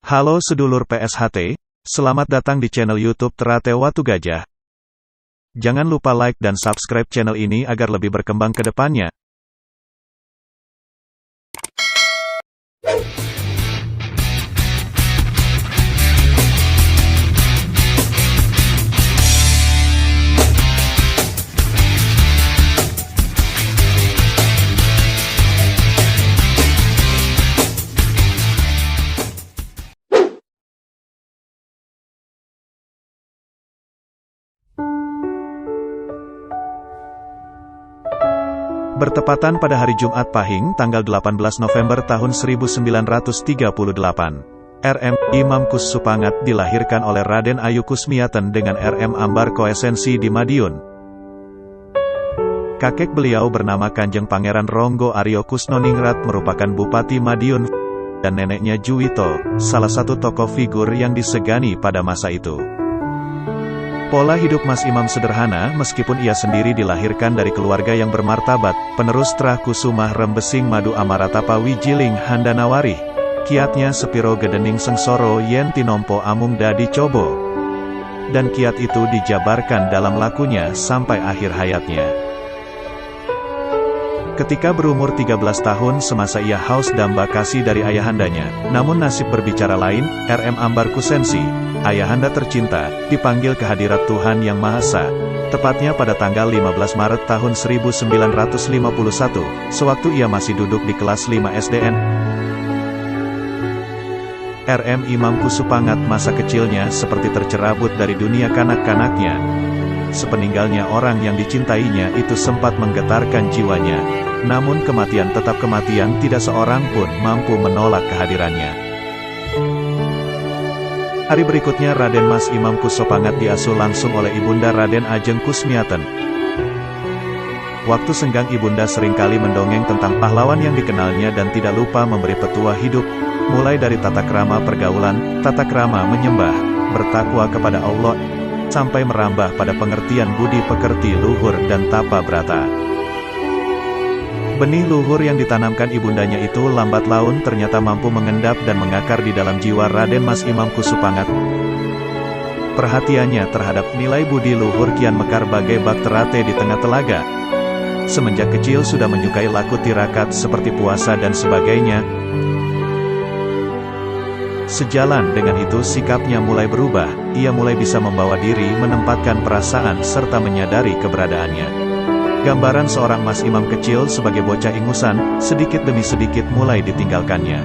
Halo sedulur PSHT, selamat datang di channel YouTube Terate Watu Gajah. Jangan lupa like dan subscribe channel ini agar lebih berkembang ke depannya. Bertepatan pada hari Jumat Pahing, tanggal 18 November tahun 1938, RM Imam Kus Supangat dilahirkan oleh Raden Ayu Kusmiaten dengan RM Ambar Koesensi di Madiun. Kakek beliau bernama Kanjeng Pangeran Ronggo Aryo Kusnoningrat merupakan Bupati Madiun, dan neneknya Juwito, salah satu tokoh figur yang disegani pada masa itu. Pola hidup Mas Imam sederhana meskipun ia sendiri dilahirkan dari keluarga yang bermartabat, penerus Trah Kusumah Rembesing Madu Amaratapa Wijiling Handanawari. Kiatnya sepiro gedening sengsoro yen tinompo amung dadi cobo. Dan kiat itu dijabarkan dalam lakunya sampai akhir hayatnya. Ketika berumur 13 tahun semasa ia haus damba kasih dari ayahandanya, namun nasib berbicara lain, RM Ambar Kusensi, ayahanda tercinta, dipanggil ke hadirat Tuhan Yang Maha Esa, tepatnya pada tanggal 15 Maret tahun 1951, sewaktu ia masih duduk di kelas 5 SDN. RM Imam Kusupangat masa kecilnya seperti tercerabut dari dunia kanak-kanaknya. Sepeninggalnya orang yang dicintainya itu sempat menggetarkan jiwanya, namun kematian tetap kematian, tidak seorang pun mampu menolak kehadirannya. Hari berikutnya Raden Mas Imam Kusupangat diasuh langsung oleh Ibunda Raden Ajeng Kusmiaten. Waktu senggang Ibunda seringkali mendongeng tentang pahlawan yang dikenalnya dan tidak lupa memberi petua hidup, mulai dari tata krama pergaulan, tata krama menyembah, bertakwa kepada Allah, sampai merambah pada pengertian budi pekerti luhur dan tapa brata. Benih luhur yang ditanamkan ibundanya itu lambat laun ternyata mampu mengendap dan mengakar di dalam jiwa Raden Mas Imam Kusupangat. Perhatiannya terhadap nilai budi luhur kian mekar bagai bak terate di tengah telaga. Semenjak kecil sudah menyukai laku tirakat seperti puasa dan sebagainya. Sejalan dengan itu sikapnya mulai berubah, ia mulai bisa membawa diri menempatkan perasaan serta menyadari keberadaannya. Gambaran seorang Mas Imam kecil sebagai bocah ingusan, sedikit demi sedikit mulai ditinggalkannya.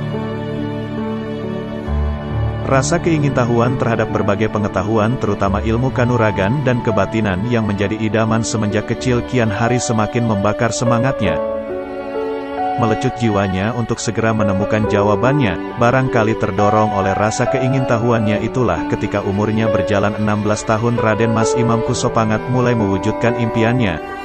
Rasa keingintahuan terhadap berbagai pengetahuan terutama ilmu kanuragan dan kebatinan yang menjadi idaman semenjak kecil kian hari semakin membakar semangatnya. Melecut jiwanya untuk segera menemukan jawabannya, barangkali terdorong oleh rasa keingintahuannya itulah ketika umurnya berjalan 16 tahun Raden Mas Imam Kusupangat mulai mewujudkan impiannya.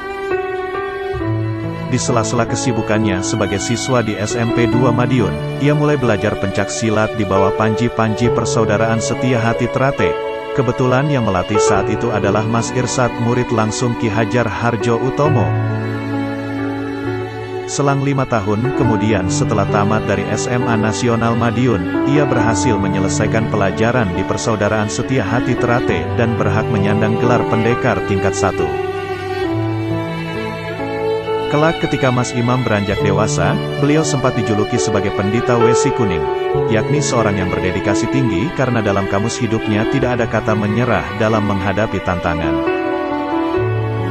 Di sela-sela kesibukannya sebagai siswa di SMP 2 Madiun, ia mulai belajar pencak silat di bawah panji-panji Persaudaraan Setia Hati Terate. Kebetulan yang melatih saat itu adalah Mas Irsad, murid langsung Ki Hajar Harjo Utomo. Selang 5 tahun kemudian setelah tamat dari SMA Nasional Madiun, ia berhasil menyelesaikan pelajaran di Persaudaraan Setia Hati Terate dan berhak menyandang gelar pendekar tingkat 1. Kelak ketika Mas Imam beranjak dewasa, beliau sempat dijuluki sebagai Pendita Wesi Kuning, yakni seorang yang berdedikasi tinggi karena dalam kamus hidupnya tidak ada kata menyerah dalam menghadapi tantangan.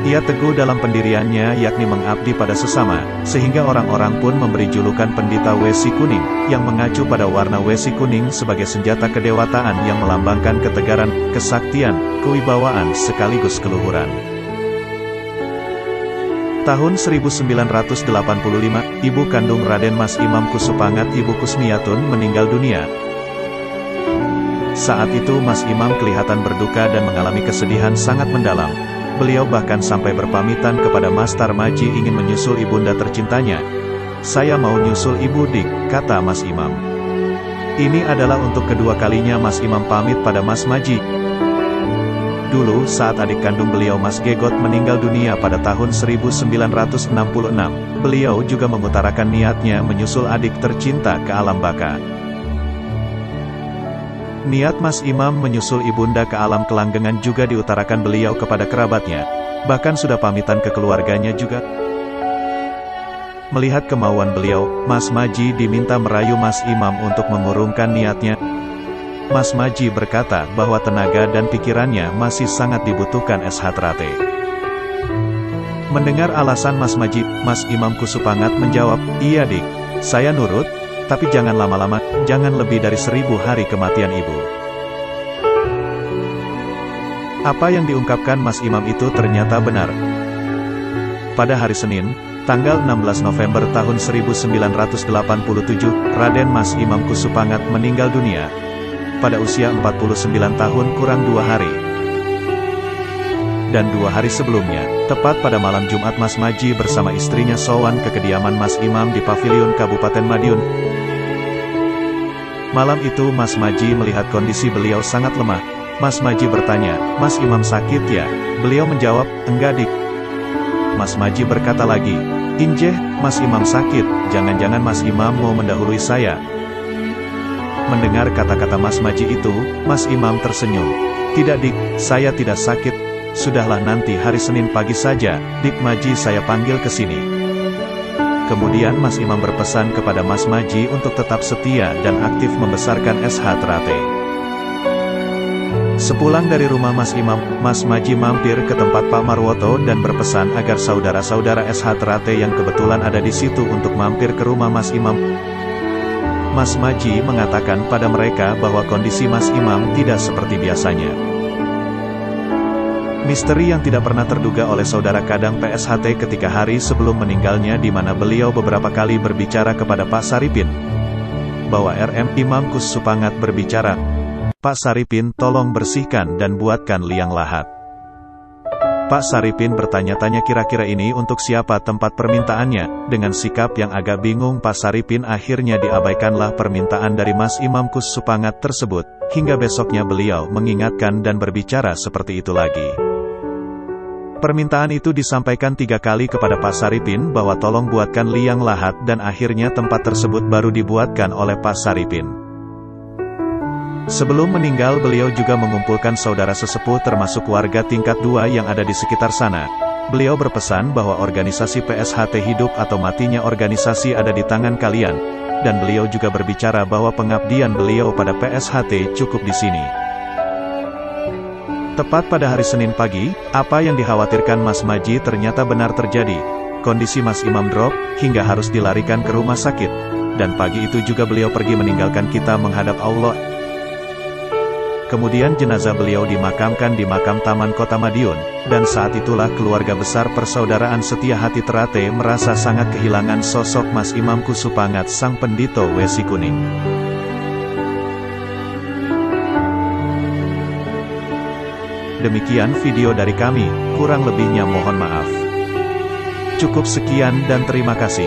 Ia teguh dalam pendiriannya yakni mengabdi pada sesama, sehingga orang-orang pun memberi julukan Pendita Wesi Kuning, yang mengacu pada warna wesi kuning sebagai senjata kedewataan yang melambangkan ketegaran, kesaktian, kewibawaan sekaligus keluhuran. Tahun 1985, ibu kandung Raden Mas Imam Kusupangat, Ibu Kusmiatun, meninggal dunia. Saat itu Mas Imam kelihatan berduka dan mengalami kesedihan sangat mendalam. Beliau bahkan sampai berpamitan kepada Mas Tarmaji ingin menyusul ibunda tercintanya. "Saya mau nyusul Ibu Dik," kata Mas Imam. Ini adalah untuk kedua kalinya Mas Imam pamit pada Mas Maji. Dulu saat adik kandung beliau Mas Gegot meninggal dunia pada tahun 1966, beliau juga mengutarakan niatnya menyusul adik tercinta ke alam baka. Niat Mas Imam menyusul ibunda ke alam kelanggengan juga diutarakan beliau kepada kerabatnya, bahkan sudah pamitan ke keluarganya juga. Melihat kemauan beliau, Mas Maji diminta merayu Mas Imam untuk mengurungkan niatnya. Mas Maji berkata bahwa tenaga dan pikirannya masih sangat dibutuhkan SH Trate. Mendengar alasan Mas Maji, Mas Imam Kusupangat menjawab, "Iya dik, saya nurut, tapi jangan lama-lama, jangan lebih dari 1000 hari kematian ibu." Apa yang diungkapkan Mas Imam itu ternyata benar. Pada hari Senin, tanggal 16 November tahun 1987, Raden Mas Imam Kusupangat meninggal dunia, pada usia 49 tahun kurang 2 hari. Dan 2 hari sebelumnya, tepat pada malam Jumat Mas Maji bersama istrinya sowan ke kediaman Mas Imam di Paviliun Kabupaten Madiun. Malam itu Mas Maji melihat kondisi beliau sangat lemah. Mas Maji bertanya, "Mas Imam sakit ya?" Beliau menjawab, "Enggak dik." Mas Maji berkata lagi, "Injeh, Mas Imam sakit, jangan-jangan Mas Imam mau mendahului saya." Mendengar kata-kata Mas Maji itu, Mas Imam tersenyum. "Tidak dik, saya tidak sakit. Sudahlah nanti hari Senin pagi saja, dik Maji saya panggil ke sini." Kemudian Mas Imam berpesan kepada Mas Maji untuk tetap setia dan aktif membesarkan SH Trate. Sepulang dari rumah Mas Imam, Mas Maji mampir ke tempat Pak Marwoto dan berpesan agar saudara-saudara SH Trate yang kebetulan ada di situ untuk mampir ke rumah Mas Imam. Mas Maji mengatakan pada mereka bahwa kondisi Mas Imam tidak seperti biasanya. Misteri yang tidak pernah terduga oleh saudara kadang PSHT ketika hari sebelum meninggalnya, di mana beliau beberapa kali berbicara kepada Pak Saripin, bahwa RM Imam Kusupangat berbicara, "Pak Saripin, tolong bersihkan dan buatkan liang lahat." Pak Saripin bertanya-tanya kira-kira ini untuk siapa tempat permintaannya. Dengan sikap yang agak bingung Pak Saripin akhirnya diabaikanlah permintaan dari Mas Imam Kusupangat tersebut, hingga besoknya beliau mengingatkan dan berbicara seperti itu lagi. Permintaan itu disampaikan 3 kali kepada Pak Saripin bahwa tolong buatkan liang lahat, dan akhirnya tempat tersebut baru dibuatkan oleh Pak Saripin. Sebelum meninggal beliau juga mengumpulkan saudara sesepuh termasuk warga tingkat 2 yang ada di sekitar sana. Beliau berpesan bahwa organisasi PSHT hidup atau matinya organisasi ada di tangan kalian, dan beliau juga berbicara bahwa pengabdian beliau pada PSHT cukup di sini. Tepat pada hari Senin pagi, apa yang dikhawatirkan Mas Maji ternyata benar terjadi. Kondisi Mas Imam drop, hingga harus dilarikan ke rumah sakit. Dan pagi itu juga beliau pergi meninggalkan kita menghadap Allah. Kemudian jenazah beliau dimakamkan di makam Taman Kota Madiun, dan saat itulah keluarga besar Persaudaraan Setia Hati Trate merasa sangat kehilangan sosok Mas Imam Kusupangat sang pendito Wesi Kuning. Demikian video dari kami, kurang lebihnya mohon maaf. Cukup sekian dan terima kasih.